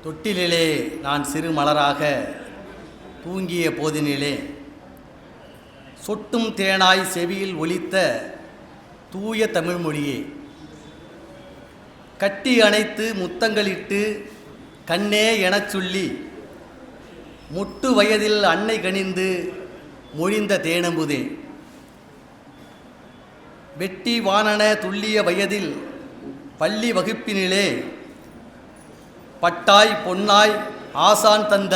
தொட்டிலே நான் சிறு மலராக தூங்கிய போதினிலே சொட்டும் தேனாய் செவியில் ஒலித்த தூய தமிழ்மொழியே, கட்டி அணைத்து முத்தங்களிட்டு கண்ணே எனச் சொல்லி முட்டு வயதில் அன்னை கனிந்து மொழிந்த தேனம்புதே, வெட்டி வானன துல்லிய வயதில் பள்ளி வகுப்பினிலே பட்டாய் பொன்னாய் ஆசான் தந்த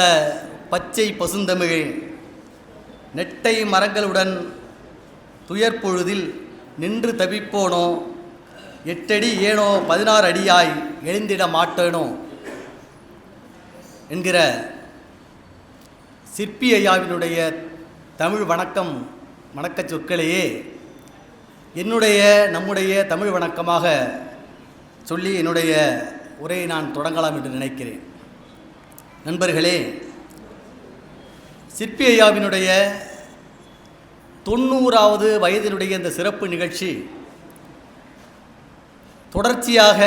பச்சை பசுந்தமிழே, நெட்டை மரங்களுடன் துயர்பொழுதில் நின்று தவிப்போனோ, 8 அடி ஏனோ 16 அடியாய் எழுந்திட மாட்டேனோ என்கிற சிற்பி ஐயாவினுடைய தமிழ் வணக்கச் சொற்களையே நம்முடைய தமிழ் வணக்கமாக சொல்லி என்னுடைய உரையை நான் தொடங்கலாம் என்று நினைக்கிறேன். நண்பர்களே, சிற்பி ஐயாவினுடைய 90வது வயதினுடைய இந்த சிறப்பு நிகழ்ச்சி தொடர்ச்சியாக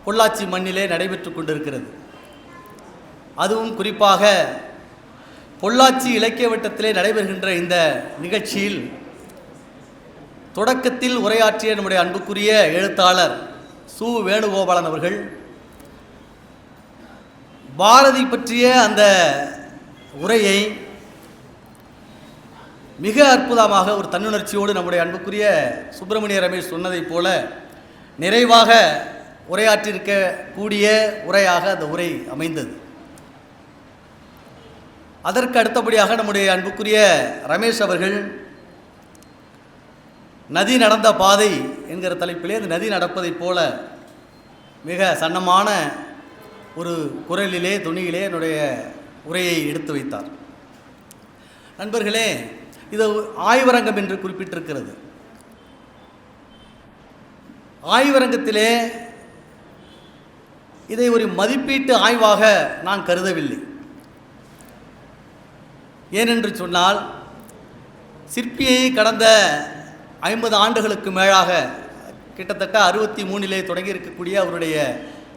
பொள்ளாச்சி மண்ணிலே நடைபெற்று கொண்டிருக்கிறது. அதுவும் குறிப்பாக பொள்ளாச்சி இலக்கிய வட்டத்திலே நடைபெறுகின்ற இந்த நிகழ்ச்சியில் தொடக்கத்தில் உரையாற்றிய நம்முடைய அன்புக்குரிய எழுத்தாளர் சு. வேணுகோபாலன் அவர்கள் பாரதி பற்றிய அந்த உரையை மிக அற்புதமாக ஒரு தன்னுணர்ச்சியோடு நம்முடைய அன்புக்குரிய சுப்பிரமணிய ரமேஷ் சொன்னதைப் போல நிறைவாக உரையாற்றியிருக்கக்கூடிய உரையாக அந்த உரை அமைந்தது. அதற்கு அடுத்தபடியாக நம்முடைய அன்புக்குரிய ரமேஷ் அவர்கள் நதி நடந்த பாதை என்கிற தலைப்பிலே அந்த நதி நடப்பதைப் போல மிக சன்னமான ஒரு குரலிலே துணியிலே என்னுடைய உரையை எடுத்து வைத்தார். நண்பர்களே, இது ஆய்வரங்கம் என்று குறிப்பிட்டிருக்கிறது. ஆய்வரங்கத்திலே இதை ஒரு மதிப்பீட்டு ஆய்வாக நான் கருதவில்லை. ஏனென்று சொன்னால், சிற்பியை கடந்த 50 ஆண்டுகளுக்கு மேலாக கிட்டத்தட்ட 63 தொடங்கி இருக்கக்கூடிய அவருடைய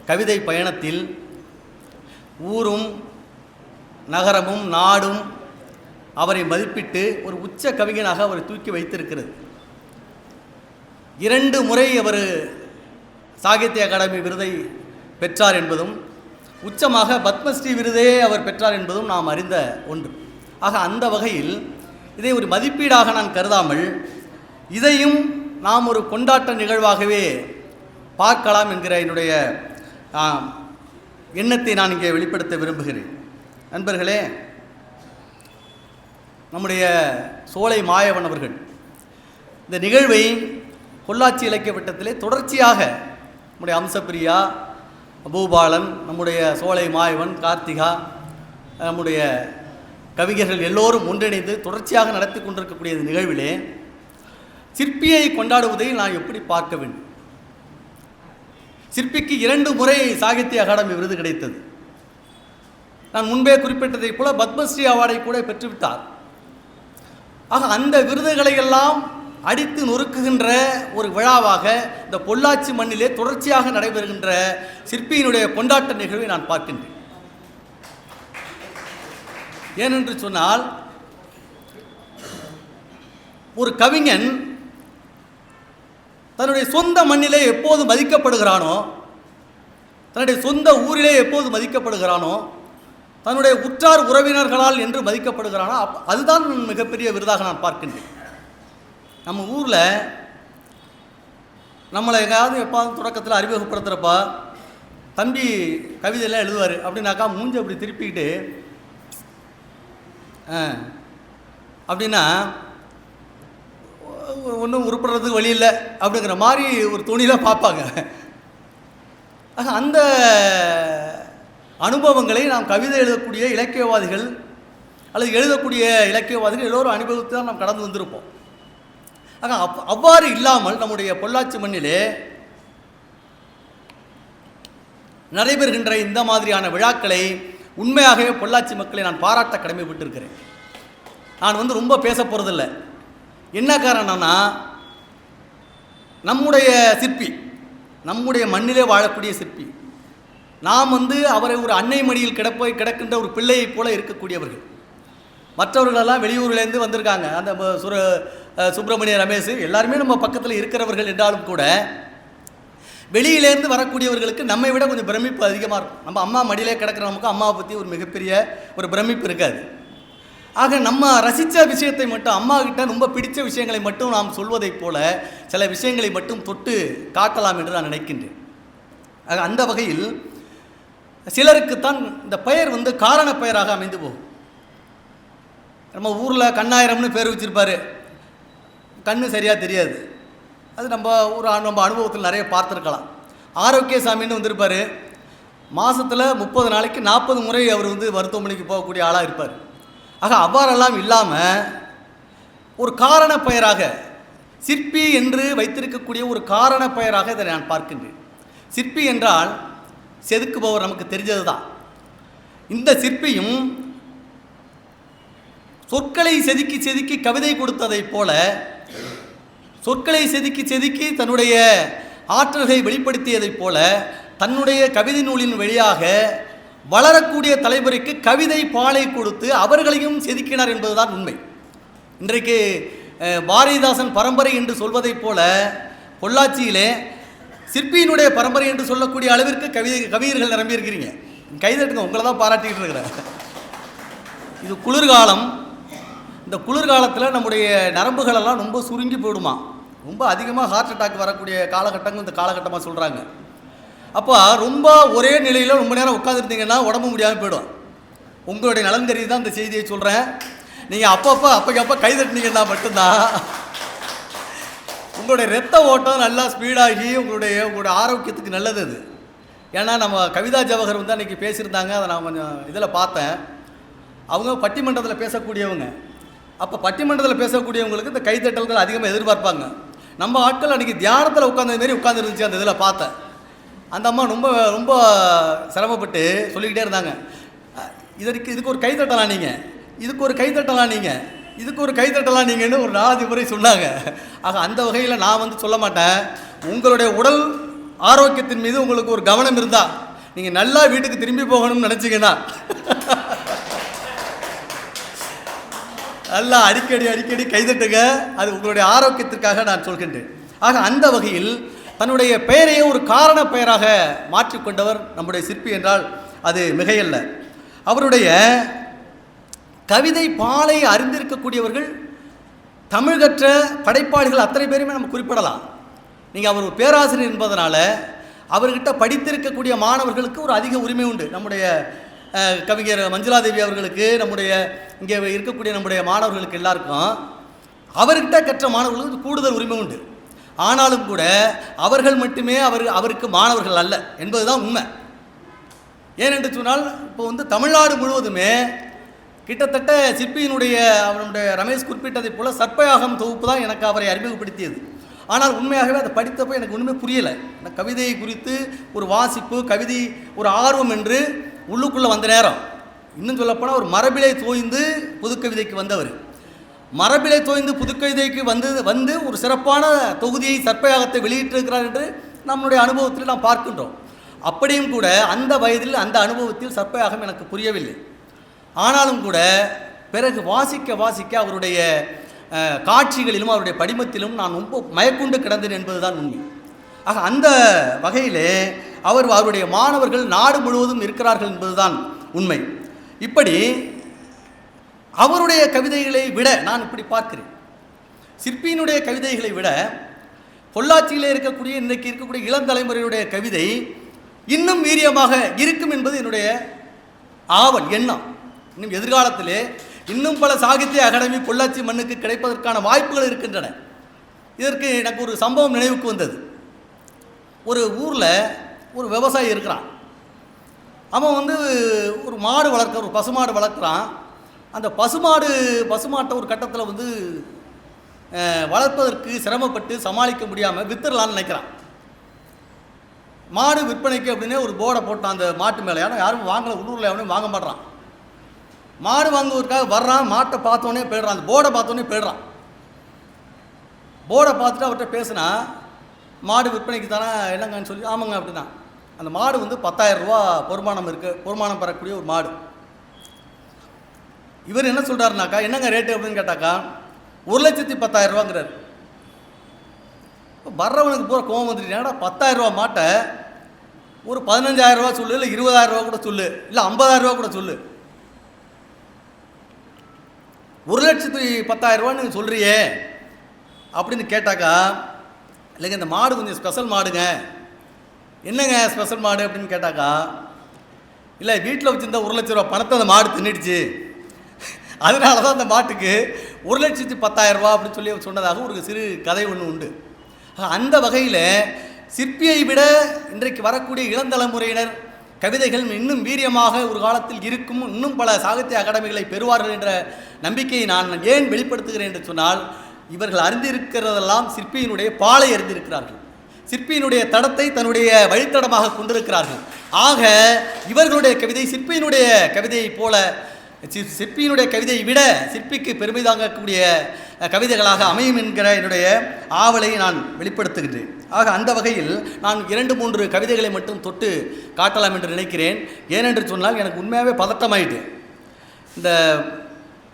கவிதை பயணத்தில் ஊரும் நகரமும் நாடும் அவரை மதிப்பிட்டு ஒரு உச்ச கவிஞனாக அவரை தூக்கி வைத்திருக்கிறது. 2 முறை அவர் சாகித்ய அகாடமி விருதை பெற்றார் என்பதும், உச்சமாக பத்மஸ்ரீ விருதே அவர் பெற்றார் என்பதும் நாம் அறிந்த ஒன்று. ஆக அந்த வகையில் இதை ஒரு மதிப்பீடாக நான் கருதாமல் இதையும் நாம் ஒரு கொண்டாட்ட நிகழ்வாகவே பார்க்கலாம் என்கிற என்னுடைய எண்ணத்தை நான் இங்கே வெளிப்படுத்த விரும்புகிறேன். நண்பர்களே, நம்முடைய சோலை மாயவன் அவர்கள் இந்த நிகழ்வை பொள்ளாச்சி இலக்கிய வட்டத்திலே தொடர்ச்சியாக நம்முடைய அம்சப்பிரியா, பூபாலன், நம்முடைய சோலை மாயவன், கார்த்திகா, நம்முடைய கவிஞர்கள் எல்லோரும் ஒன்றிணைந்து தொடர்ச்சியாக நடத்தி கொண்டிருக்கக்கூடிய இந்த நிகழ்விலே சிற்பியை கொண்டாடுவதை நான் எப்படி பார்க்க வேண்டும்? சிற்பிக்கு 2 முறை சாகித்ய அகாடமி விருது கிடைத்தது. நான் முன்பே குறிப்பிட்டதைப் போல பத்மஸ்ரீ அவார்டை கூட பெற்றுவிட்டார். ஆக அந்த விருதுகளை எல்லாம் அடித்து நொறுக்குகின்ற ஒரு விழாவாக இந்த பொள்ளாச்சி மண்ணிலே தொடர்ச்சியாக நடைபெறுகின்ற சிற்பியினுடைய கொண்டாட்ட நிகழ்வை நான் பார்க்கின்றேன். ஏனென்று சொன்னால், ஒரு கவிஞன் தன்னுடைய சொந்த மண்ணிலே எப்போது மதிக்கப்படுகிறானோ, தன்னுடைய சொந்த ஊரிலே எப்போது மதிக்கப்படுகிறானோ, தன்னுடைய உற்றார் உறவினர்களால் என்று மதிக்கப்படுகிறானோ, அதுதான் மிகப்பெரிய விருதாக நான் பார்க்கின்றேன். நம்ம ஊரில் நம்மளை எங்கேயாவது எப்பாவது தொடக்கத்தில் அறிமுகப்படுத்துகிறப்பா தம்பி கவிதையெல்லாம் எழுதுவார் அப்படின்னாக்கா மூஞ்சி அப்படி திருப்பிக்கிட்டு அப்படின்னா ஒன்றும் உருப்படுறதுக்கு வழி இல்லை அப்படிங்கிற மாதிரி ஒரு துணியில் பார்ப்பாங்க. அந்த அனுபவங்களை நாம் கவிதை எழுதக்கூடிய இலக்கியவாதிகள் அல்லது எழுதக்கூடிய இலக்கியவாதிகள் எல்லோரும் அனுபவித்து தான் நாம் கடந்து வந்திருப்போம். ஆக அவ்வாறு இல்லாமல் நம்முடைய பொள்ளாச்சி மண்ணிலே நடைபெறுகின்ற இந்த மாதிரியான விழாக்களை உண்மையாகவே பொள்ளாச்சி மக்களை நான் பாராட்ட கடமைப்பட்டிருக்கிறேன். நான் ரொம்ப பேச போகிறதில்லை. என்ன காரணம்னா, நம்முடைய சிற்பி, நம்முடைய மண்ணிலே வாழக்கூடிய சிற்பி நாம் அவரை ஒரு அன்னை மடியில் கிடக்கின்ற ஒரு பிள்ளையைப் போல இருக்கக்கூடியவர்கள். மற்றவர்களெல்லாம் வெளியூர்லேருந்து வந்திருக்காங்க. அந்த சுப்பிரமணிய ரமேஷ் எல்லாருமே நம்ம பக்கத்தில் இருக்கிறவர்கள் என்றாலும் கூட வெளியிலேருந்து வரக்கூடியவர்களுக்கு நம்மை விட கொஞ்சம் பிரமிப்பு அதிகமாக இருக்கும். நம்ம அம்மா மடியிலே கிடக்கிற நமக்கு அம்மாவை பற்றி ஒரு மிகப்பெரிய ஒரு பிரமிப்பு இருக்காது. ஆக நம்ம ரசித்த விஷயத்தை மட்டும், அம்மா கிட்ட ரொம்ப பிடித்த விஷயங்களை மட்டும் நாம் சொல்வதைப் போல சில விஷயங்களை மட்டும் தொட்டு காட்டலாம் என்று நான் நினைக்கின்றேன். ஆக அந்த வகையில் சிலருக்குத்தான் இந்த பெயர் காரண பெயராக அமைந்து போகும். நம்ம ஊரில் கண்ணாயிரம்னு பேர் வச்சுருப்பார், கண்ணு சரியாக தெரியாது. அது நம்ம அனுபவத்தில் நிறைய பார்த்துருக்கலாம். ஆரோக்கியசாமின்னு வந்திருப்பார், மாதத்தில் 30 நாளைக்கு 40 முறை அவர் மருத்துவமனைக்கு போகக்கூடிய ஆளாக இருப்பார். ஆக அவ்வாறெல்லாம் இல்லாமல் ஒரு காரண பெயராக சிற்பி என்று வைத்திருக்கக்கூடிய ஒரு காரண பெயராக இதை நான் பார்க்கின்றேன். சிற்பி என்றால் செதுக்குபவர், நமக்கு தெரிஞ்சது தான். இந்த சிற்பியும் சொற்களை செதுக்கி செதுக்கி கவிதை கொடுத்ததைப் போல சொற்களை செதுக்கி செதுக்கி தன்னுடைய ஆற்றல்களை வெளிப்படுத்தியதைப் போல தன்னுடைய கவிதை நூலின் வழியாக வளரக்கூடிய தலைமுறைக்கு கவிதை பாலை கொடுத்து அவர்களையும் செதுக்கினார் என்பதுதான் உண்மை. இன்றைக்கு பாரதிதாசன் பரம்பரை என்று சொல்வதைப் போல பொள்ளாச்சியிலே சிற்பியினுடைய பரம்பரை என்று சொல்லக்கூடிய அளவிற்கு கவிஞர்கள் நிரம்பியிருக்கிறீங்க. கைதட்டுங்க, உங்களை தான் பாராட்டிகிட்டு இருக்கிறேன். இது குளிர்காலம். இந்த குளிர்காலத்தில் நம்முடைய நரம்புகளெல்லாம் ரொம்ப சுருங்கி போயிடுமா, ரொம்ப அதிகமாக ஹார்ட் அட்டாக் வரக்கூடிய காலகட்டங்கள் இந்த காலகட்டமாக சொல்கிறாங்க. அப்போ ரொம்ப ஒரே நிலையில் ரொம்ப நேரம் உட்காந்துருந்தீங்கன்னா உடம்பு முடியாமல் போயிடும். உங்களுடைய நலன் கருதி தான் இந்த செய்தியை சொல்கிறேன். நீங்கள் அப்பப்போ கைதட்டினீங்கன்னா மட்டும்தான் உங்களுடைய ரத்த ஓட்டம் நல்லா ஸ்பீடாகி உங்களுடைய ஆரோக்கியத்துக்கு நல்லது அது. ஏன்னா நம்ம கவிதா ஜவஹர் அன்றைக்கி பேசியிருந்தாங்க, அதை நான் கொஞ்சம் இதில் பார்த்தேன். அவங்க பட்டிமன்றத்தில் பேசக்கூடியவங்க. அப்போ பட்டிமன்றத்தில் பேசக்கூடியவங்களுக்கு இந்த கைத்தட்டல்கள் அதிகமாக எதிர்பார்ப்பாங்க. நம்ம ஆட்கள் அன்றைக்கி தியானத்தில் உட்காந்தது மாரி உட்காந்துருந்துச்சு. அந்த இதில் பார்த்தேன். அந்த அம்மா ரொம்ப ரொம்ப சிரமப்பட்டு சொல்லிக்கிட்டே இருந்தாங்க, இதுக்கு ஒரு கைத்தட்டலாம் நீங்கள், இதுக்கு ஒரு கைத்தட்டலாம் நீங்கள், இதுக்கு ஒரு கைத்தட்டலாம் நீங்கன்னு ஒரு 4 முறை சொன்னாங்க. ஆக அந்த வகையில் நான் சொல்ல மாட்டேன். உங்களுடைய உடல் ஆரோக்கியத்தின் மீது உங்களுக்கு ஒரு கவனம் இருந்தால் நீங்கள் நல்லா வீட்டுக்கு திரும்பி போகணும்னு நினச்சிங்கன்னா நல்லா அடிக்கடி கைதட்டுங்க. அது உங்களுடைய ஆரோக்கியத்திற்காக நான் சொல்கின்றேன். ஆக அந்த வகையில் தன்னுடைய பெயரையே ஒரு காரண பெயராக மாற்றிக்கொண்டவர் நம்முடைய சிற்பி என்றால் அது மிகையல்ல. அவருடைய கவிதை பாலை அறிந்திருக்கக்கூடியவர்கள், தமிழ் கற்ற படைப்பாளிகள் அத்தனை பேருமே நம்ம குறிப்பிடலாம். நீங்கள் அவர் ஒரு பேராசிரியர் என்பதனால அவர்கிட்ட படித்திருக்கக்கூடிய மாணவர்களுக்கு ஒரு அதிக உரிமை உண்டு. நம்முடைய கவிஞர் மஞ்சுளாதேவி அவர்களுக்கு, நம்முடைய இங்கே இருக்கக்கூடிய நம்முடைய மாணவர்களுக்கு எல்லாருக்கும் அவர்கிட்ட கற்ற மாணவர்களுக்கு கூடுதல் உரிமை உண்டு. ஆனாலும் கூட அவர்கள் மட்டுமே அவருக்கு மாணவர்கள் அல்ல என்பது தான் உண்மை. ஏனென்று சொன்னால் இப்போ தமிழ்நாடு முழுவதுமே கிட்டத்தட்ட சிற்பியினுடைய அவனுடைய ரமேஷ் குறிப்பிட்டதை போல் சர்ப்பயாகம் தொகுப்பு தான் எனக்கு அவரை அறிமுகப்படுத்தியது. ஆனால் உண்மையாகவே அதை படித்தப்போ எனக்கு ஒன்றுமே புரியலை. இந்த கவிதையை குறித்து ஒரு வாசிப்பு, கவிதை ஒரு ஆர்வம் என்று உள்ளுக்குள்ளே வந்த நேரம், இன்னும் சொல்லப்போனால் ஒரு மரபிலை தோய்ந்து புதுக்கவிதைக்கு வந்தவர். மரபிலை தோய்ந்து புதுக்கவிதைக்கு வந்து ஒரு சிறப்பான தொகுதியை சர்ப்பயாகத்தை வெளியிட்டிருக்கிறார் என்று நம்முடைய அனுபவத்தில் நாம் பார்க்கின்றோம். அப்படியும் கூட அந்த வயதில் அந்த அனுபவத்தில் சர்ப்பயாகம் எனக்கு புரியவில்லை. ஆனாலும் கூட பிறகு வாசிக்க அவருடைய காட்சிகளிலும் அவருடைய படிமத்திலும் நான் ரொம்ப மயக்குண்டு கிடந்தேன் என்பதுதான் உண்மை. ஆக அந்த வகையிலே அவருடைய மாணவர்கள் நாடு முழுவதும் இருக்கிறார்கள் என்பதுதான் உண்மை. இப்படி அவருடைய கவிதைகளை விட நான் இப்படி பார்க்கிறேன், சிற்பியினுடைய கவிதைகளை விட பொள்ளாச்சியிலே இருக்கக்கூடிய இன்றைக்கு இருக்கக்கூடிய இளந்தலைமுறையுடைய கவிதை இன்னும் வீரியமாக இருக்கும் என்பது என்னுடைய ஆவல், எண்ணம். இன்னும் எதிர்காலத்திலே இன்னும் பல சாகித்ய அகாடமி பொள்ளாச்சி மண்ணுக்கு கிடைப்பதற்கான வாய்ப்புகள் இருக்கின்றன. இதற்கு எனக்கு ஒரு சம்பவம் நினைவுக்கு வந்தது. ஒரு ஊரில் ஒரு விவசாயி இருக்கிறான். அவன் ஒரு மாடு வளர்க்க, ஒரு பசுமாடு வளர்க்குறான். அந்த பசுமாட்டை ஒரு கட்டத்தில் வளர்ப்பதற்கு சிரமப்பட்டு சமாளிக்க முடியாமல் வித்துடலான்னு நினைக்கிறான். மாடு விற்பனைக்கு அப்படின்னே ஒரு போர்டை போட்டான் அந்த மாட்டு மேலே. ஆனால் யாரும் வாங்கலை, உள்ளூரில் எவனையும் வாங்க மாட்றான். மாடு வாங்குவதற்காக வர்றான், மாட்டை பார்த்தோன்னே போயிடுறான், அந்த போர்டை பார்த்தோன்னே போயிடுறான். போர்டை பார்த்துட்டு அவர்கிட்ட பேசுனா, மாடு விற்பனைக்கு தானே என்னங்கன்னு சொல்லி, ஆமாங்க அப்படின்னா. அந்த மாடு வந்து 10,000 ரூபா பொறுமானம் பெறக்கூடிய ஒரு மாடு. இவர் என்ன சொல்கிறாருனாக்கா, என்னங்க ரேட்டு அப்படின்னு கேட்டாக்கா 1,10,000 ரூபாங்கிறார். வர்றவனுக்கு பூரா கோவம் வந்துட்டு, ஏன்னா 10,000 ரூபா மாட்டை ஒரு 15,000 ரூபா சொல்லு, இல்லை 20,000 ரூபா கூட சொல்லு, இல்லை 50,000 ரூபா கூட சொல்லு. 1,10,000 ரூபான்னு சொல்கிறியே அப்படின்னு கேட்டாக்கா, இல்லைங்க இந்த மாடு கொஞ்சம் ஸ்பெஷல் மாடுங்க. என்னங்க ஸ்பெஷல் மாடு அப்படின்னு கேட்டாக்கா, இல்லை வீட்டில் வச்சுருந்தா 1,00,000 ரூபா பணத்தை அந்த மாடு தின்னுடுச்சு, அதனால தான் அந்த மாட்டுக்கு 1,10,000 ரூபா அப்படின்னு சொல்லி சொன்னதாக ஒரு சிறு கதை ஒன்று உண்டு. அந்த வகையில் சிற்பியை விட இன்றைக்கு வரக்கூடிய இளந்தலைமுறையினர் கவிதைகள் இன்னும் வீரியமாக ஒரு காலத்தில் இருக்கும், இன்னும் பல சாகித்ய அகாடமிகளை பெறுவார்கள் என்ற நம்பிக்கையை நான் ஏன் வெளிப்படுத்துகிறேன் என்று சொன்னால், இவர்கள் அறிந்திருக்கிறதெல்லாம் சிற்பியினுடைய பாலை அறிந்திருக்கிறார்கள், சிற்பியினுடைய தடத்தை தன்னுடைய வழித்தடமாக கொண்டிருக்கிறார்கள். ஆக இவர்களுடைய கவிதை சிற்பியினுடைய கவிதையை போல, சிற்பியினுடைய கவிதையை விட சிற்பிக்கு பெருமை தாங்கக்கூடிய கவிதைகளாக அமையும் என்கிற என்னுடைய ஆவலை நான் வெளிப்படுத்துகின்றேன். ஆக அந்த வகையில் நான் 2-3 கவிதைகளை மட்டும் தொட்டு காட்டலாம் என்று நினைக்கிறேன். ஏனென்று சொன்னால் எனக்கு உண்மையாகவே பதட்டமாயிட்டு, இந்த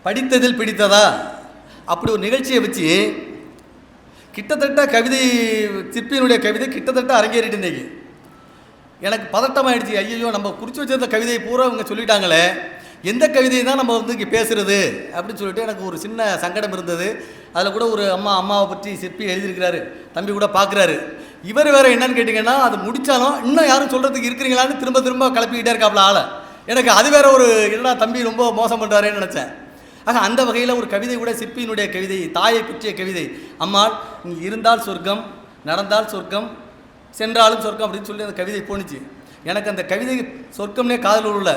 படித்ததில் பிடித்ததா அப்படி ஒரு நிகழ்ச்சியை வச்சு கிட்டத்தட்ட கவிதை சிற்பியினுடைய கவிதை கிட்டத்தட்ட அரங்கேறிட்டு இன்றைக்கி எனக்கு பதட்டமாயிடுச்சு. ஐயோ, நம்ம குறித்து வச்சிருந்த கவிதையை பூரா இவங்க சொல்லிட்டாங்களே, எந்த கவிதையை தான் நம்ம வந்து இங்கே பேசுகிறது அப்படின்னு சொல்லிட்டு எனக்கு ஒரு சின்ன சங்கடம் இருந்தது. அதில் கூட ஒரு அம்மாவை பற்றி சிற்பி எழுதியிருக்கிறாரு, தம்பி கூட பார்க்குறாரு. இவர் வேறு என்னன்னு கேட்டிங்கன்னா, அது முடித்தாலும் இன்னும் யாரும் சொல்கிறதுக்கு இருக்கிறீங்களான்னு திரும்ப திரும்ப கிளப்பிக்கிட்டே இருக்காப்புல ஆளை. எனக்கு அது வேறு ஒரு என்னடா தம்பி ரொம்ப மோசம் பண்ணுறாருன்னு நினச்சேன். ஆக அந்த வகையில் ஒரு கவிதை கூட சிற்பியினுடைய கவிதை, தாயை பற்றிய கவிதை, அம்மாள் இருந்தால் சொர்க்கம், நடந்தால் சொர்க்கம், சென்றாலும் சொர்க்கம் அப்படின்னு சொல்லி அந்த கவிதை போணுச்சு. எனக்கு அந்த கவிதை சொர்க்கம்னே காதல் உள்ள,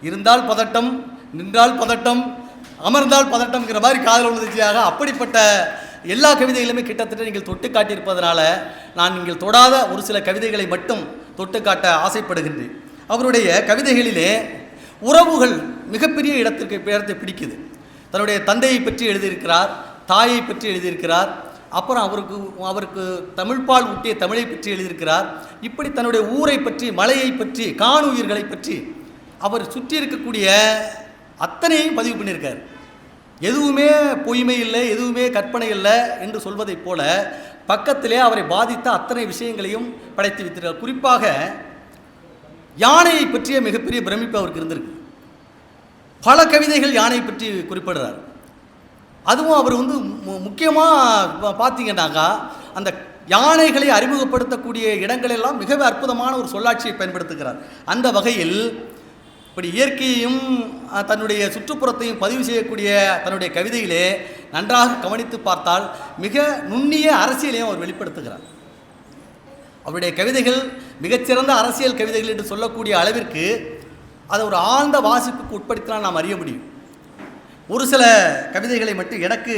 இருந்தால் பதட்டம், நின்றால் பதட்டம், அமர்ந்தால் பதட்டம்ங்கிற மாதிரி காதல் உணர்ச்சியாக அப்படிப்பட்ட எல்லா கவிதைகளுமே கிட்டத்தட்ட நீங்கள் தொட்டு காட்டியிருப்பதனால நான் நீங்கள் தொடாத ஒரு சில கவிதைகளை மட்டும் தொட்டு காட்ட ஆசைப்படுகின்றேன். அவருடைய கவிதைகளிலே உறவுகள் மிகப்பெரிய இடத்தை பிடிக்குது. தன்னுடைய தந்தையை பற்றி எழுதியிருக்கிறார், தாயை பற்றி எழுதியிருக்கிறார், அப்புறம் அவருக்கு தமிழ்பால் ஊட்டிய தமிழை பற்றி எழுதியிருக்கிறார். இப்படி தன்னுடைய ஊரை பற்றி, மலையை பற்றி, காணுயிர்களை பற்றி, அவர் சுற்றி இருக்கக்கூடிய அத்தனையும் பதிவு பண்ணியிருக்கார். எதுவுமே பொய்மை இல்லை, எதுவுமே கற்பனை இல்லை என்று சொல்வதைப் போல பக்கத்திலே அவரை பாதித்த அத்தனை விஷயங்களையும் படைத்து வைத்திருக்கிறார். குறிப்பாக யானையை பற்றிய மிகப்பெரிய பிரமிப்பு அவருக்கு இருந்திருக்கு. பல கவிதைகள் யானை பற்றி குறிப்பிடுறார். அதுவும் அவர் வந்து முக்கியமாக பார்த்தீங்கன்னாக்கா, அந்த யானைகளை அறிமுகப்படுத்தக்கூடிய இடங்களெல்லாம் மிக அற்புதமான ஒரு சொல்லாட்சியை பயன்படுத்துகிறார். அந்த வகையில் இப்படி இயற்கையையும் தன்னுடைய சுற்றுப்புறத்தையும் பதிவு செய்யக்கூடிய தன்னுடைய கவிதையிலே நன்றாக கவனித்து பார்த்தால் மிக நுண்ணிய அரசியலையும் அவர் வெளிப்படுத்துகிறார். அவருடைய கவிதைகள் மிகச்சிறந்த அரசியல் கவிதைகள் என்று சொல்லக்கூடிய அளவிற்கு அதை ஒரு ஆழ்ந்த வாசிப்புக்கு உட்படுத்தினால் நாம் அறிய முடியும். ஒரு சில கவிதைகளை மட்டும் எனக்கு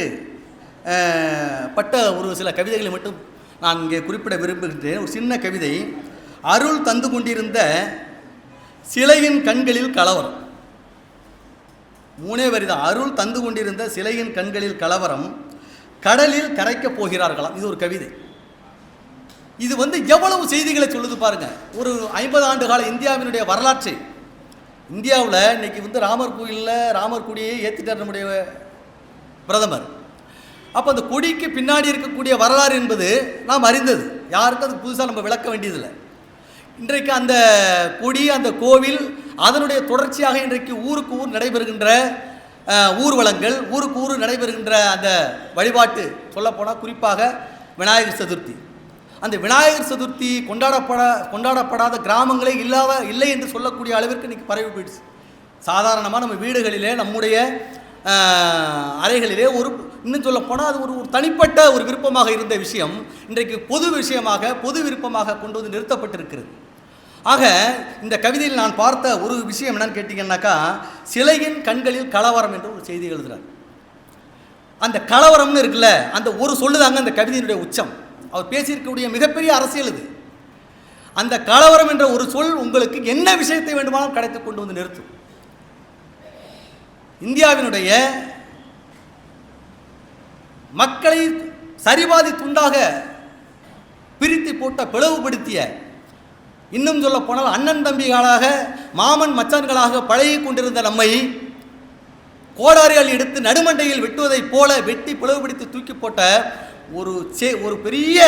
பட்ட ஒரு சில கவிதைகளை மட்டும் நான் இங்கே குறிப்பிட விரும்புகின்றேன். ஒரு சின்ன கவிதை, அருள் தந்து கொண்டிருந்த சிலையின் கண்களில் கலவரம். 3 வரி தான். அருள் தந்து கொண்டிருந்த சிலையின் கண்களில் கலவரம், கடலில் கரைக்கப் போகிறார்களாம். இது ஒரு கவிதை. இது வந்து எவ்வளவு செய்திகளை சொல்லுது பாருங்க. ஒரு 50 ஆண்டு கால இந்தியாவினுடைய வரலாற்றை, இந்தியாவில் இன்னைக்கு வந்து ராமர் கோயிலில் ராமர் கொடியை ஏற்றிட்டார் நம்முடைய பிரதமர். அப்போ அந்த கொடிக்கு பின்னாடி இருக்கக்கூடிய வரலாறு என்பது நாம் அறிந்தது, யாருக்கும் அது புதுசாக நம்ம விளக்க வேண்டியதில்லை. இன்றைக்கு அந்த கொடி, அந்த கோவில், அதனுடைய தொடர்ச்சியாக இன்றைக்கு ஊருக்கு ஊர் நடைபெறுகின்ற ஊர்வலங்கள், ஊருக்கு ஊர் நடைபெறுகின்ற அந்த வழிபாட்டு, சொல்லப்போனால் குறிப்பாக விநாயகர் சதுர்த்தி. அந்த விநாயகர் சதுர்த்தி கொண்டாடப்படாத கிராமங்களே இல்லை என்று சொல்லக்கூடிய அளவிற்கு இன்றைக்கி பரவி போயிடுச்சு. சாதாரணமாக நம்ம வீடுகளிலே, நம்முடைய அறைகளிலே இன்னும் சொல்லப்போனால் அது ஒரு தனிப்பட்ட ஒரு விருப்பமாக இருந்த விஷயம் இன்றைக்கு பொது விஷயமாக, பொது விருப்பமாக கொண்டு வந்து நிறுத்தப்பட்டிருக்கிறது. ஆக இந்த கவிதையில் நான் பார்த்த ஒரு விஷயம் என்னன்னு கேட்டிங்கன்னாக்கா, சிலையின் கண்களில் கலவரம் என்ற ஒரு செய்தி எழுதுகிறார். அந்த கலவரம்னு இருக்குல்ல, அந்த ஒரு சொல்லுதாங்க அந்த கவிதையினுடைய உச்சம். அவர் பேசியிருக்கக்கூடிய மிகப்பெரிய அரசியல் இது. அந்த கலவரம் என்ற ஒரு சொல் உங்களுக்கு என்ன விஷயத்தை வேண்டுமானாலும் கிடைத்து கொண்டு வந்து நிறுத்தும். இந்தியாவினுடைய மக்களை சரிபாதி துண்டாக பிரித்து போட்ட, பிளவுபடுத்திய இன்னும் சொல்ல போனால் அண்ணன் தம்பிகளாக மாமன் மச்சான்களாக பழகி கொண்டிருந்த நம்மை கோடாரியால் எடுத்து நடுமண்டையில் வெட்டுவதைப் போல வெட்டி பிளவுபிடித்து தூக்கி போட்ட ஒரு பெரிய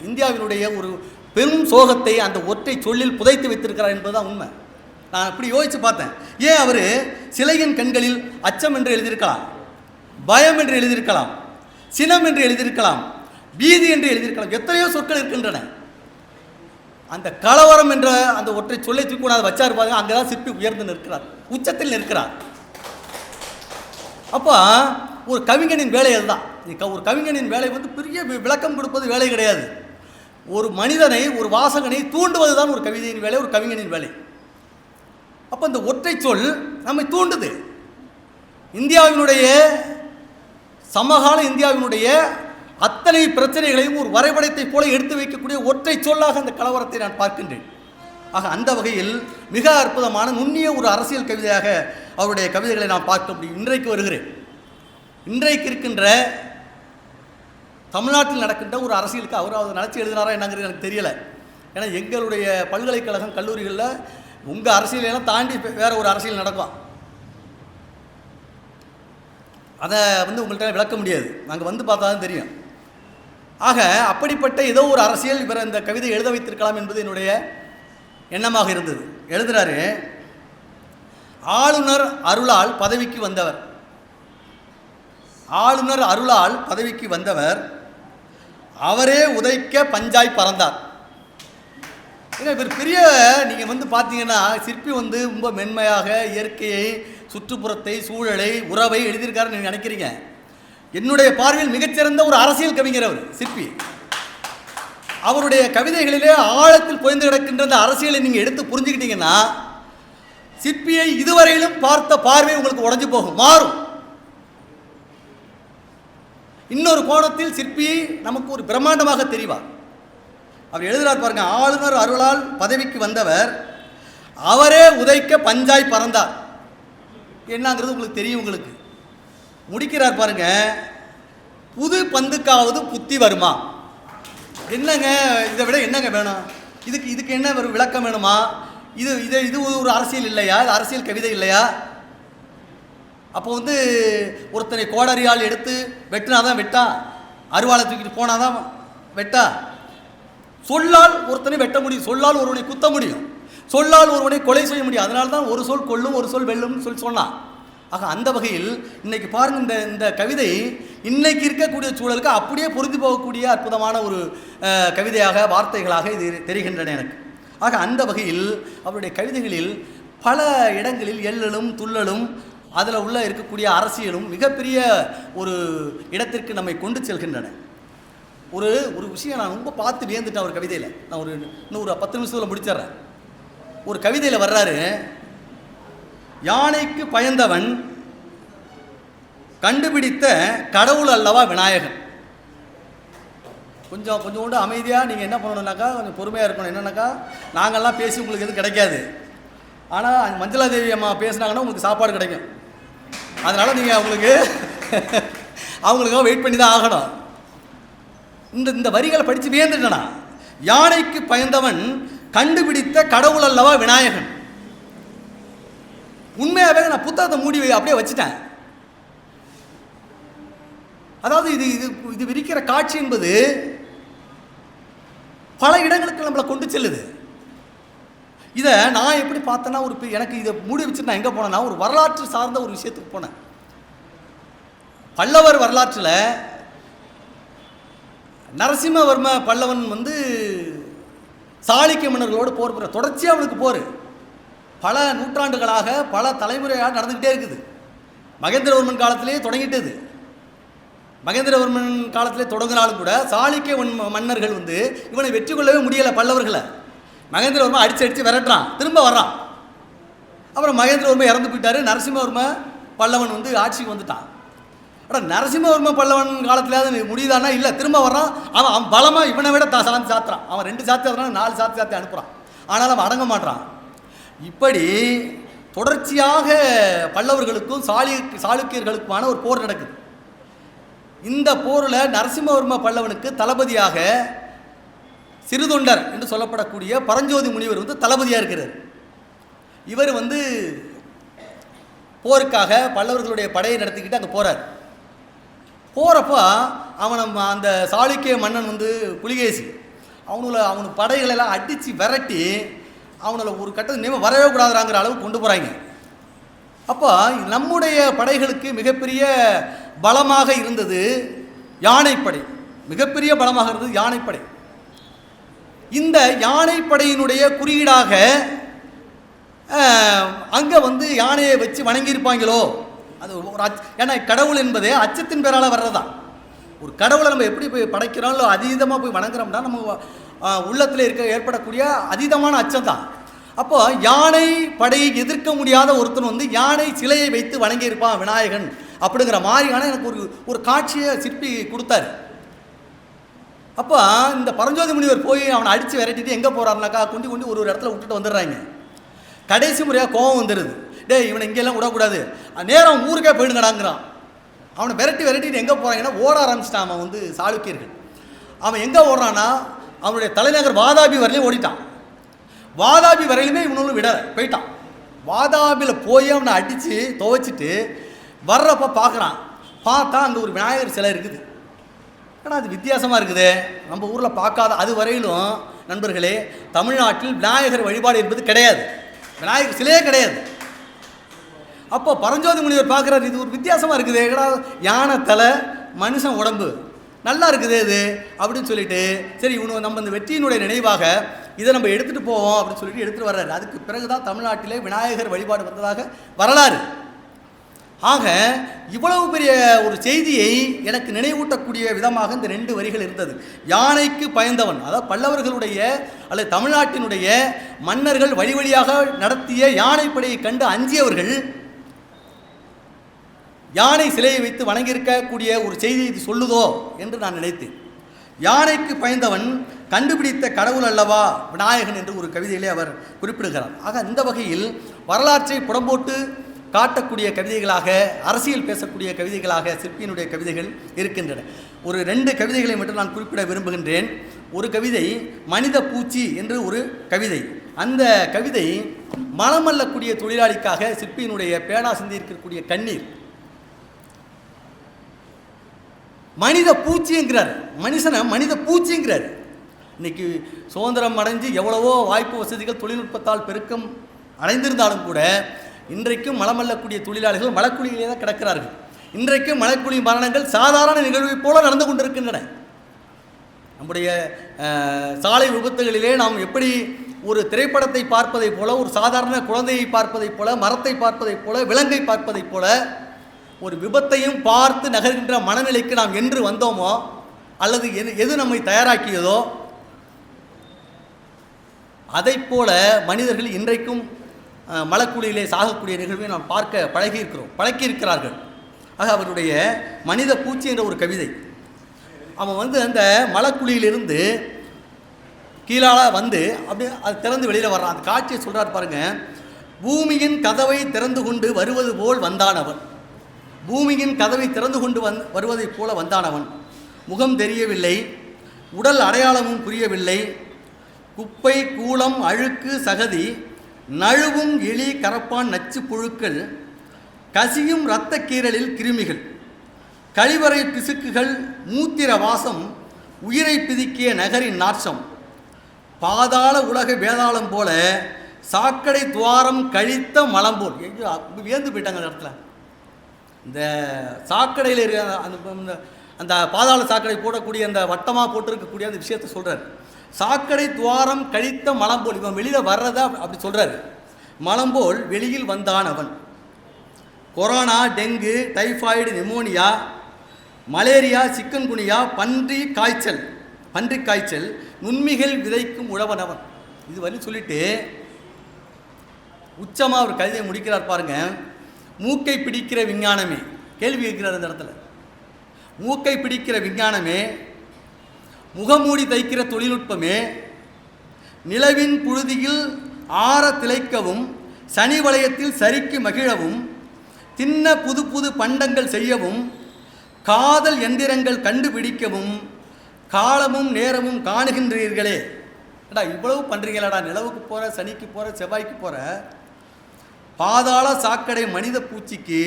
இந்தியாவினுடைய ஒரு பெரும் சோகத்தை அந்த ஒற்றை சொல்லில் புதைத்து வைத்திருக்கிறார் என்பதுதான் உண்மை. நான் இப்படி யோசித்து பார்த்தேன். ஏன் அவர் சிலையின் கண்களில் அச்சம் என்று எழுதியிருக்கலாம், பயம் என்று எழுதியிருக்கலாம், சினம் என்று எழுதியிருக்கலாம், பீதி என்று எழுதியிருக்கலாம், எத்தனையோ சொற்கள் இருக்கின்றன. அந்த கலவரம் என்ற அந்த ஒற்றை சொல்லை தூக்கி கொண்டாந்து வச்சார் பாருங்க, அங்கேதான் சிற்பி உயர்ந்து நிற்கிறார், உச்சத்தில் நிற்கிறார். அப்போ ஒரு கவிஞனின் வேலை அதுதான். ஒரு கவிஞனின் வேலை வந்து பெரிய விளக்கம் கொடுப்பது வேலை கிடையாது. ஒரு மனிதனை, ஒரு வாசகனை தூண்டுவது தான் ஒரு கவிதையின் வேலை, ஒரு கவிஞனின் வேலை. அப்போ இந்த ஒற்றை சொல் நம்மை தூண்டுது. இந்தியாவினுடைய சமகால இந்தியாவினுடைய அத்தனை பிரச்சனைகளையும் ஒரு வரைபடத்தை போல எடுத்து வைக்கக்கூடிய ஒற்றை சொல்லாக அந்த கலவரத்தை நான் பார்க்கின்றேன். ஆக அந்த வகையில் மிக அற்புதமான நுண்ணிய ஒரு அரசியல் கவிதையாக அவருடைய கவிதைகளை நான் பார்க்க முடியும். இன்றைக்கு வருகிறேன். இன்றைக்கு இருக்கின்ற தமிழ்நாட்டில் நடக்கின்ற ஒரு அரசியலுக்கு அவர் நினச்சி எழுதினாரா என்னங்கிறது எனக்கு தெரியலை. ஏன்னா எங்களுடைய பல்கலைக்கழகம் கல்லூரிகளில் உங்கள் அரசியலெல்லாம் தாண்டி வேறு ஒரு அரசியல் நடக்கும். அதை வந்து உங்கள்கிட்ட விளக்க முடியாது, நாங்கள் வந்து பார்த்தா தான் தெரியும். ஆக அப்படிப்பட்ட ஏதோ ஒரு அரசியல் இவர் இந்த கவிதை எழுத வைத்திருக்கலாம் என்பது என்னுடைய எண்ணமாக இருந்தது. எழுதுகிறாரு, ஆளுநர் அருளால் பதவிக்கு வந்தவர், ஆளுநர் அருளால் பதவிக்கு வந்தவர் அவரே உதைக்க பஞ்சாய் பறந்தார். ஏன்னா இவர் பெரிய, நீங்கள் வந்து பார்த்தீங்கன்னா சிற்பி வந்து ரொம்ப மென்மையாக இயற்கையை, சுற்றுப்புறத்தை, சூழலை, உறவை எழுதியிருக்காருன்னு நீங்கள் நினைக்கிறீங்க. என்னுடைய பார்வையில் மிகச்சிறந்த ஒரு அரசியல் கவிஞர் அவர் சிற்பி. அவருடைய கவிதைகளிலே ஆழத்தில் புதைந்து கிடக்கின்ற அந்த அரசியலை நீங்கள் எடுத்து புரிஞ்சுக்கிட்டீங்கன்னா சிற்பியை இதுவரையிலும் பார்த்த பார்வை உங்களுக்கு உடைஞ்சு போகும், மாறும். இன்னொரு கோணத்தில் சிற்பி நமக்கு ஒரு பிரம்மாண்டமாக தெரிவார். அவர் எழுதுகிறார் பாருங்க, ஆளுநர் அருளால் பதவிக்கு வந்தவர் அவரே உதைக்க பஞ்சாய் பறந்தார். என்னங்கிறது உங்களுக்கு தெரியும். உங்களுக்கு முடிக்கிறார் பாருங்க, புது பந்துக்காவது புத்தி வருமா. என்னங்க இதை விட என்னங்க வேணும்? இதுக்கு என்ன ஒரு விளக்கம் வேணுமா? இது ஒரு அரசியல் இல்லையா? இது அரசியல் கவிதை இல்லையா? அப்போ வந்து ஒருத்தனை கோடரியால் எடுத்து வெட்டினாதான் வெட்டா, அருவாளை தூக்கிட்டு போனாதான் வெட்டா. சொல்லால் ஒருத்தனை வெட்ட முடியும், சொல்லால் ஒருவனை குத்த முடியும், சொல்லால் ஒருவனை கொலை செய்ய முடியும். அதனால தான் ஒரு சொல் கொல்லும், ஒரு சொல் வெல்லும்னு சொன்னான். ஆக அந்த வகையில் இன்னைக்கு பாருங்க, இந்த கவிதை இன்னைக்கு இருக்கக்கூடிய சூழலுக்கு அப்படியே பொருந்தி போகக்கூடிய அற்புதமான ஒரு கவிதையாக, வார்த்தைகளாக இது தெரிகின்றன எனக்கு. ஆக அந்த வகையில் அவருடைய கவிதைகளில் பல இடங்களில் எள்ளலும் துள்ளலும் அதில் உள்ள இருக்கக்கூடிய அரசியலும் மிகப்பெரிய ஒரு இடத்திற்கு நம்மை கொண்டு செல்கின்றன. ஒரு விஷயம் நான் ரொம்ப பார்த்து வியந்துட்டேன் ஒரு கவிதையில். நான் இன்னும் ஒரு 10 நிமிஷத்தில் முடிச்சிட்றேன். ஒரு கவிதையில் வர்றாரு, யானைக்கு பயந்தவன் கண்டுபிடித்த கடவுள் அல்லவா விநாயகன். கொஞ்சோண்டு அமைதியாக நீங்கள் என்ன பண்ணணுன்னாக்கா, கொஞ்சம் பொறுமையாக இருக்கணும். என்னன்னாக்கா, நாங்கள்லாம் பேசி உங்களுக்கு எதுவும் கிடைக்காது. ஆனால் மஞ்சளா தேவி அம்மா பேசுனாங்கன்னா உங்களுக்கு சாப்பாடு கிடைக்கும். அதனால் நீங்கள் அவங்களுக்காக வெயிட் பண்ணி தான் ஆகணும். இந்த வரிகளை படித்து வியந்துட்டேனா, யானைக்கு பயந்தவன் கண்டுபிடித்த கடவுள் அல்லவா விநாயகன். உண்மையாகவே நான் புத்தகத்தை மூடி அப்படியே வச்சுட்டேன். அதாவது இது விரிக்கிற காட்சி என்பது பல இடங்களுக்கு நம்மளை கொண்டு செல்லுது. இதை நான் எப்படி பார்த்தேன்னா, எனக்கு இதை மூடி வச்சுட்டு நான் எங்கே போனேன்னா, ஒரு வரலாற்று சார்ந்த ஒரு விஷயத்துக்கு போனேன். பல்லவர் வரலாற்றில் நரசிம்மவர்ம பல்லவன் வந்து சாளுக்கிய மன்னர்களோடு போர் புரிய, தொடர்ச்சியாக அவனுக்கு போர் பல நூற்றாண்டுகளாக பல தலைமுறையாக நடந்துக்கிட்டே இருக்குது. மகேந்திரவர்மன் காலத்திலே தொடங்கிட்டது. மகேந்திரவர்மன் காலத்திலே தொடங்கினாலும் கூட சாளுக்கிய மன்னர்கள் வந்து இவனை வெற்றி கொள்ளவே முடியலை பல்லவர்களை. மகேந்திரவர்மன் அடித்து விரட்டுறான், திரும்ப வர்றான். அப்புறம் மகேந்திரவர்மன் இறந்து போயிட்டாரு. நரசிம்மவர்ம பல்லவன் வந்து ஆட்சிக்கு வந்துட்டான். ஆனால் நரசிம்மவர்ம பல்லவன் காலத்தில் முடியுதானா? இல்லை, திரும்ப வர்றான். அவன் பலமாக இவனை விட சாந்தி சாத்துறான். அவன் 2 சாத்தி அதனால 4 சாத்தி அனுப்புகிறான். ஆனாலும் அவன் அடங்க மாட்டான். இப்படி தொடர்ச்சியாக பல்லவர்களுக்கும் சாளுக்கியர்களுக்குமான ஒரு போர் நடக்குது. இந்த போரில் நரசிம்மவர்ம பல்லவனுக்கு தளபதியாக சிறுதொண்டர் என்று சொல்லப்படக்கூடிய பரஞ்சோதி முனிவர் வந்து தளபதியாக இருக்கிறார். இவர் வந்து போருக்காக பல்லவர்களுடைய படையை நடத்திக்கிட்டு அங்கே போகிறார். போகிறப்போ அவனை அந்த சாளுக்கிய மன்னன் வந்து புலிகேசி அவனுக்கு படைகளெல்லாம் அடித்து விரட்டி அவனில் ஒரு கட்டத்து வரவே கூடாதுங்கிற அளவுக்கு கொண்டு போகிறாங்க. அப்போ நம்முடைய படைகளுக்கு மிகப்பெரிய பலமாக இருந்தது யானைப்படை. மிகப்பெரிய பலமாக இருந்தது யானைப்படை. இந்த யானைப்படையினுடைய குறியீடாக அங்கே வந்து யானையை வச்சு வணங்கியிருப்பாங்களோ. அது ஒரு ஏன்னா கடவுள் என்பதே அச்சத்தின் பேரால் வர்றதான். ஒரு கடவுளை நம்ம எப்படி போய் படைக்கிறோம், இல்லை அதீதமாக போய் வணங்குறோம்னா நம்ம உள்ளத்தில் ஏற்படக்கூடிய அதீதமான அச்சம் தான். அப்போ யானை படையை எதிர்க்க முடியாத ஒருத்தன் வந்து யானை சிலையை வைத்து வணங்கியிருப்பான் விநாயகன் அப்படிங்கிற மாதிரியான எனக்கு ஒரு காட்சியை சிற்பி கொடுத்தாரு. அப்போ இந்த பரஞ்சோதி முனிவர் போய் அவனை அடித்து விரட்டிட்டு எங்கே போகிறாருனாக்கா கொண்டு ஒரு இடத்துல விட்டுட்டு வந்துடுறாங்க. கடைசி முறையாக கோபம் வந்துடுது. டேய் இவனை இங்கெல்லாம் விடக்கூடாது, நேரம் ஊருக்கே போயிடுங்கடாங்கிறான். அவனை விரட்டிட்டு எங்கே போகிறாங்கன்னா ஓட ஆரம்பிச்சிட்டான். அவன் வந்து சாளுக்கியர்கள். அவன் எங்கே ஓடுறான்னா அவனுடைய தலைநகர் வாதாபி வரையிலும் ஓடிட்டான். வாதாபி வரையிலுமே இவனு விட போயிட்டான். வாதாபியில் போய் அவனை அடித்து துவைச்சிட்டு வர்றப்போ பார்க்குறான். பார்த்தா அங்கே ஒரு விநாயகர் சிலை இருக்குது. ஏன்னா அது வித்தியாசமாக இருக்குது, நம்ம ஊரில் பார்க்காத. அது வரையிலும் நண்பர்களே தமிழ்நாட்டில் விநாயகர் வழிபாடு என்பது கிடையாது, விநாயகர் சிலையே கிடையாது. அப்போ பரஞ்சோதி முனிவர் பார்க்குறாரு, இது ஒரு வித்தியாசமாக இருக்குது. ஏன்னா யானை தலை மனுஷன் உடம்பு நல்லா இருக்குது இது அப்படின்னு சொல்லிட்டு, சரி இவனு நம்ம இந்த வெற்றியினுடைய நினைவாக இதை நம்ம எடுத்துகிட்டு போவோம் அப்படின்னு சொல்லிட்டு எடுத்துகிட்டு வர்றாரு. அதுக்கு பிறகு தான் தமிழ்நாட்டிலே விநாயகர் வழிபாடு வந்ததாக வரலாறு. ஆக இவ்வளவு பெரிய ஒரு செய்தியை எனக்கு நினைவூட்டக்கூடிய விதமாக இந்த 2 வரிகள் இருந்தது. யானைக்கு பயந்தவன், அதாவது பல்லவர்களுடைய அல்லது தமிழ்நாட்டினுடைய மன்னர்கள் வழி வழியாக நடத்திய யானைப்படையை கண்டு அஞ்சியவர்கள் யானை சிலையை வைத்து வணங்கியிருக்கக்கூடிய ஒரு செய்தி இது சொல்லுதோ என்று நான் நினைத்தேன். யானைக்கு பயந்தவன் கண்டுபிடித்த கடவுள் அல்லவா விநாயகன் என்று ஒரு கவிதையிலே அவர் குறிப்பிடுகிறார். ஆக இந்த வகையில் வரலாற்றை புறம்போட்டு காட்டக்கூடிய கவிதைகளாக, அரசியல் பேசக்கூடிய கவிதைகளாக சிற்பியினுடைய கவிதைகள் இருக்கின்றன. ஒரு 2 கவிதைகளை மட்டும் நான் குறிப்பிட விரும்புகின்றேன். ஒரு கவிதை மனித பூச்சி என்று ஒரு கவிதை. அந்த கவிதை மனமல்லக்கூடிய தொழிலாளிக்காக சிற்பியினுடைய பேனா சிந்தி இருக்கக்கூடிய கண்ணீர். மனித பூச்சிங்கிறார், மனுஷனை மனித பூச்சிங்கிறார். இன்னைக்கு சுதந்திரம் அடைஞ்சு எவ்வளவோ வாய்ப்பு வசதிகள் தொழில்நுட்பத்தால் பெருக்கம் அடைந்திருந்தாலும் கூட இன்றைக்கும் மலமல்லக்கூடிய தொழிலாளிகள் மலக்குழியிலே தான் கிடக்கிறார்கள். இன்றைக்கும் மலக்குழி மரணங்கள் சாதாரண நிகழ்வை போல நடந்து கொண்டிருக்கின்றன. நம்முடைய சாலை விபத்துகளிலே நாம் எப்படி ஒரு திரைப்படத்தை பார்ப்பதைப் போல, ஒரு சாதாரண குழந்தையை பார்ப்பதைப் போல, மரத்தை பார்ப்பதைப் போல, விலங்கை பார்ப்பதைப் போல ஒரு விபத்தையும் பார்த்து நகர்கின்ற மனநிலைக்கு நாம் என்று வந்தோமோ, அல்லது எது நம்மை தயாராக்கியதோ அதை போல மனிதர்கள் இன்றைக்கும் மலக்குழியிலே சாகக்கூடிய நிகழ்வை நாம் பார்க்க பழக்கியிருக்கிறார்கள். ஆக அவருடைய மனித பூச்சி என்ற ஒரு கவிதை. அவன் வந்து அந்த மலக்குழியிலிருந்து கீழால வந்து அப்படியே அது திறந்து வெளியில் வர்றான். அந்த காட்சியை சொல்கிறார் பாருங்க. பூமியின் கதவை திறந்து கொண்டு வருவது போல் வந்தானவன், பூமியின் கதவை திறந்து கொண்டு வருவதைப் போல வந்தானவன். முகம் தெரியவில்லை, உடல் அடையாளமும் புரியவில்லை. குப்பை, கூளம், அழுக்கு, சகதி, நழுவும் எலி, கரப்பான், நச்சு புழுக்கள், கசியும் இரத்த கீரலில் கிருமிகள், கழிவறை பிசுக்குகள், மூத்திர வாசம், உயிரை பிதிக்கிய நகரின் நாற்றம், பாதாள உலக வேதாளம் போல சாக்கடை துவாரம் கழித்த மலம்போல். வியந்து போயிட்டாங்க அந்த இடத்துல. இந்த சாக்கடையில் இருக்க அந்த பாதாள சாக்கடை போடக்கூடிய அந்த வட்டமாக போட்டிருக்கக்கூடிய அந்த விஷயத்தை சொல்கிறார். சாக்கடை துவாரம் கழித்த மலம்போல். இவன் வெளியில் வர்றதா அப்படி சொல்கிறார். மலம்போல் வெளியில் வந்தான் அவன். Corona, dengue, typhoid, pneumonia, malaria, chikungunya, பன்றிக் காய்ச்சல், நுண்மிகள் விதைக்கும் உழவனவன். இது வரை சொல்லிட்டு உச்சமாக ஒரு கவிதையை முடிக்கிறார் பாருங்க. மூக்கை பிடிக்கிற விஞ்ஞானமே, கேள்வி கேட்கிறார் அந்த இடத்துல. மூக்கை பிடிக்கிற விஞ்ஞானமே, முகமூடி தைக்கிற தொழில்நுட்பமே, நிலவின் புழுதியில் ஆற திளைக்கவும், சனி வளையத்தில் சறுக்கி மகிழவும், தின்ன புது புது பண்டங்கள் செய்யவும், காதல் எந்திரங்கள் கண்டுபிடிக்கவும், காலமும் நேரமும் காணுகின்றீர்களே. ஏடா இவ்வளவு பண்ணுறீங்களாடா, நிலவுக்கு போகிற, சனிக்கு போகிற, செவ்வாய்க்கு போகிற, பாதாள சாக்கடை மனித பூச்சிக்கு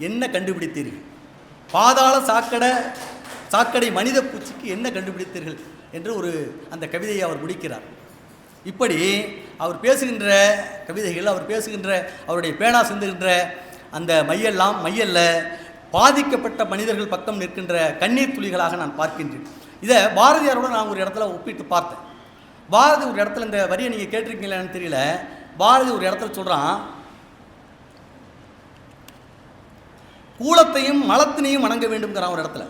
என்ன கண்டுபிடித்தீர்கள்? பாதாள சாக்கடை மனித பூச்சிக்கு என்ன கண்டுபிடித்தீர்கள் என்று அந்த கவிதையை அவர் முடிக்கிறார். இப்படி அவர் பேசுகின்ற கவிதைகள், அவர் பேசுகின்ற அவருடைய பேனா சிந்துகின்ற அந்த மையல்ல பாதிக்கப்பட்ட மனிதர்கள் பக்கம் நிற்கின்ற கண்ணீர் துளிகளாக நான் பார்க்கின்றேன். இதை பாரதியாரோட நான் ஒரு இடத்துல ஒப்பிட்டு பார்த்தேன். பாரதி ஒரு இடத்துல, இந்த வரியை நீங்கள் கேட்டிருக்கீங்களான்னு தெரியல, பாரதி ஒரு இடத்துல சொல்கிறான், கூலத்தையும் மலத்தினையும் வணங்க வேண்டும்ங்கிறான் ஒரு இடத்துல.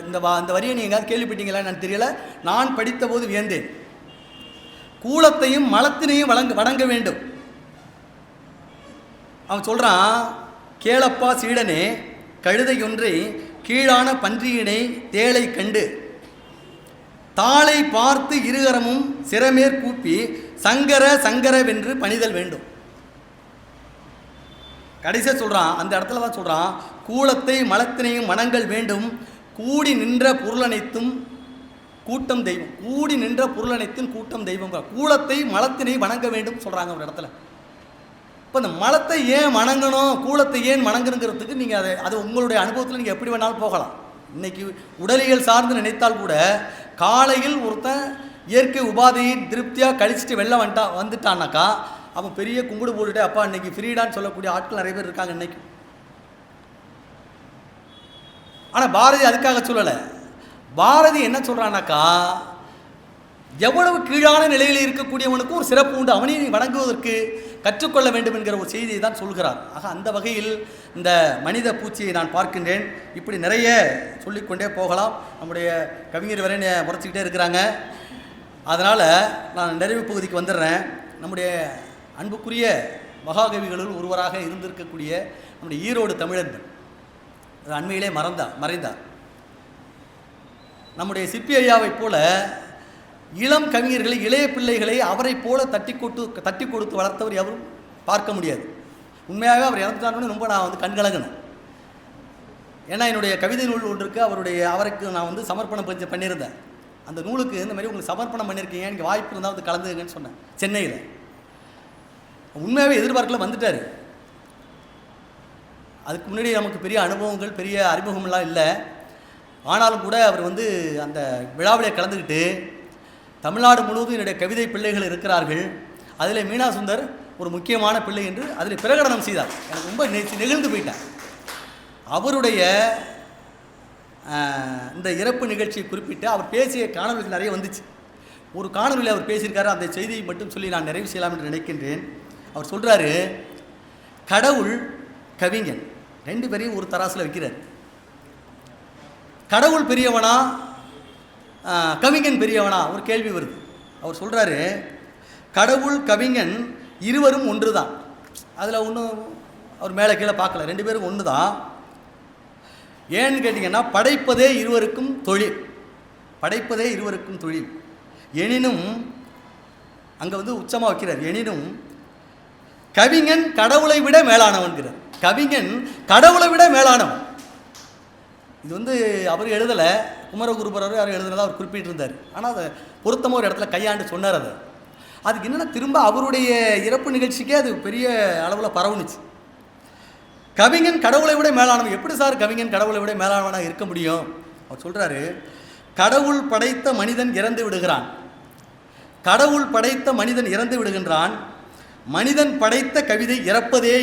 இந்த வரியை நீங்கள் எங்காவது கேள்விப்பட்டீங்களான்னு தெரியல, நான் படித்த போது வியந்தேன். கூலத்தையும் மலத்தினையும் வணங்க வேண்டும். அவன் சொல்கிறான், கேளப்பா சீடனே, கழுதையொன்றை கீழான பன்றியினை தேளை கண்டு தாளை பார்த்து இருகரமும் சிறமேற் கூப்பி சங்கரவென்று பணிதல் வேண்டும். கடைசியாக சொல்கிறான், அந்த இடத்துல தான் சொல்கிறான், கூலத்தை மலத்தினையும் வணங்கல் வேண்டும், கூடி நின்ற பொருளனைத்தும் கூட்டம் தெய்வம். கூடி நின்ற பொருளனைத்தும் கூட்டம் தெய்வம். கூலத்தை மலத்தினை வணங்க வேண்டும் சொல்கிறாங்க ஒரு இடத்துல. இப்போ இந்த மலத்தை ஏன் வணங்கணும், கூலத்தை ஏன் வணங்கணுங்கிறதுக்கு நீங்கள் அது உங்களுடைய அனுபவத்தில் நீங்கள் எப்படி வேணாலும் போகலாம். இன்றைக்கி உடலியல் சார்ந்து நினைத்தால் கூட, காலையில் ஒருத்தன் இயற்கை உபாதையை திருப்தியாக கழிச்சிட்டு வெளில வந்துட்டான்னாக்கா அவன் பெரிய கும்பிடு போட்டுட்டு அப்பா இன்றைக்கி ஃப்ரீடான்னு சொல்லக்கூடிய ஆட்கள் நிறைய பேர் இருக்காங்க இன்றைக்கி. ஆனால் பாரதி அதுக்காக சொல்லலை. பாரதி என்ன சொல்கிறான்னாக்கா, எவ்வளவு கீழான நிலையில் இருக்கக்கூடியவனுக்கும் ஒரு சிறப்பு உண்டு, அவனையும் வணங்குவதற்கு கற்றுக்கொள்ள வேண்டும் என்கிற ஒரு செய்தியை தான் சொல்கிறார். ஆக அந்த வகையில் இந்த மனித பூச்சியை நான் பார்க்கின்றேன். இப்படி நிறைய சொல்லிக்கொண்டே போகலாம். நம்முடைய கவிஞர் வரை முறைச்சிக்கிட்டே இருக்கிறாங்க. அதனால் நான் நிறைவு பகுதிக்கு வந்துடுறேன். நம்முடைய அன்புக்குரிய மகாகவிகளுள் ஒருவராக இருந்திருக்கக்கூடிய நம்முடைய ஈரோடு தமிழன்பன் அண்மையிலே மறைந்தார். நம்முடைய சிற்பி ஐயாவைப் போல இளம் கவிஞர்களை, இளைய பிள்ளைகளை அவரை போல தட்டி கொடுத்து வளர்த்தவர் எவரும் பார்க்க முடியாது. உண்மையாகவே அவர் இறந்துட்டாருன்னு ரொம்ப நான் கண்கலங்கினேன். ஏன்னா என்னுடைய கவிதை நூல் ஒன்று இருக்குது, அவருக்கு நான் சமர்ப்பணம் பண்ணியிருந்தேன். அந்த நூலுக்கு இந்த மாதிரி உங்களுக்கு சமர்ப்பணம் பண்ணியிருக்கீங்க, எனக்கு வாய்ப்பு இருந்தால் கலந்துங்கன்னு சொன்னேன் சென்னையில். உண்மையாகவே எதிர்பார்க்கல, வந்துட்டார். அதுக்கு முன்னாடி நமக்கு பெரிய அனுபவங்கள், பெரிய அறிமுகம்லாம் இல்லை. ஆனாலும் கூட அவர் அந்த விழாவிலே கலந்துக்கிட்டு, தமிழ்நாடு முழுவதும் என்னுடைய கவிதை பிள்ளைகள் இருக்கிறார்கள், அதில் மீனா சுந்தர் ஒரு முக்கியமான பிள்ளை என்று அதில் பிரகடனம் செய்தார். எனக்கு ரொம்ப நெகிழ்ந்து போயிட்டேன். அவருடைய இந்த இறப்பு நிகழ்ச்சியை குறிப்பிட்டு அவர் பேசிய காணொலிகள் நிறைய வந்துச்சு. ஒரு காணொலியில் அவர் பேசியிருக்காரு, அந்த செய்தியை மட்டும் சொல்லி நான் நிறைவு செய்யலாம் என்று நினைக்கின்றேன். அவர் சொல்கிறாரு, கடவுள் கவிஞன் ரெண்டு பேரையும் ஒரு தராசில் வைக்கிறார். கடவுள் பெரியவனா, கவிஞன் பெரியவனா ஒரு கேள்வி வருது. அவர் சொல்கிறாரு, கடவுள் கவிஞன் இருவரும் ஒன்று தான். அதில் ஒன்றும் அவர் மேலே கீழே பார்க்கல, ரெண்டு பேரும் ஒன்று தான். ஏன்னு கேட்டிங்கன்னா, படைப்பதே இருவருக்கும் தொழில். எனினும் அங்கே உச்சமாக வைக்கிறார், எனினும் கவிஞன் கடவுளை விட மேலானவன்கிறார். கவிஞன் கடவுளை விட மேலானவன். இது அவர் எழுதலை, குமரகுருபரர் யாரும் எழுதுனதாக அவர் குறிப்பிட்டிருந்தார். ஆனால் அதை பொருத்தமாக ஒரு இடத்துல கையாண்டு சொன்னார். அதுக்கு என்னென்னா, திரும்ப அவருடைய இறப்பு நிகழ்ச்சிக்கே அது பெரிய அளவில் பரவுனுச்சு. கவிஞன் கடவுளை விட மேலானவன். எப்படி சார் கவிஞன் கடவுளை விட மேலானவனாக இருக்க முடியும்? அவர் சொல்கிறாரு, கடவுள் படைத்த மனிதன் இறந்து விடுகிறான். மனிதன் படைத்த கவிதை இறப்பதே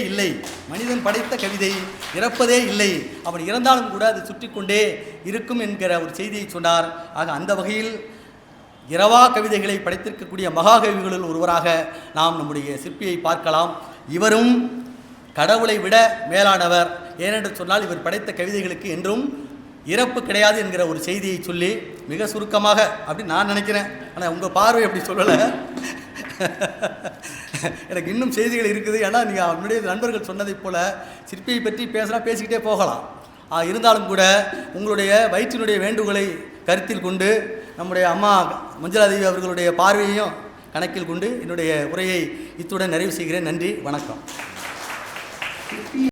இல்லை. அவன் இறந்தாலும் கூட அது சுற்றி கொண்டே இருக்கும் என்கிற ஒரு செய்தியை சொன்னார். ஆக அந்த வகையில் இரவா கவிதைகளை படைத்திருக்கக்கூடிய மகாகவிகளில் ஒருவராக நாம் நம்முடைய சிற்பியை பார்க்கலாம். இவரும் கடவுளை விட மேலானவர். ஏனென்று சொன்னால், இவர் படைத்த கவிதைகளுக்கு என்றும் இறப்பு கிடையாது என்கிற ஒரு செய்தியை சொல்லி மிக சுருக்கமாக அப்படி நான் நினைக்கிறேன். ஆனால் உங்கள் பார்வை அப்படி சொல்லலை. எனக்கு இன்னும் செய்திகள் இருக்குது. ஏன்னா நீங்கள் அவனுடைய நண்பர்கள் சொன்னதைப் போல் சிற்பியை பற்றி பேசிக்கிட்டே போகலாம். இருந்தாலும் கூட உங்களுடைய வயிற்றினுடைய வேண்டுகோளை கருத்தில் கொண்டு, நம்முடைய அம்மா மஞ்சுளாதேவி அவர்களுடைய பார்வையையும் கணக்கில் கொண்டு என்னுடைய உரையை இத்துடன் நிறைவு செய்கிறேன். நன்றி, வணக்கம்.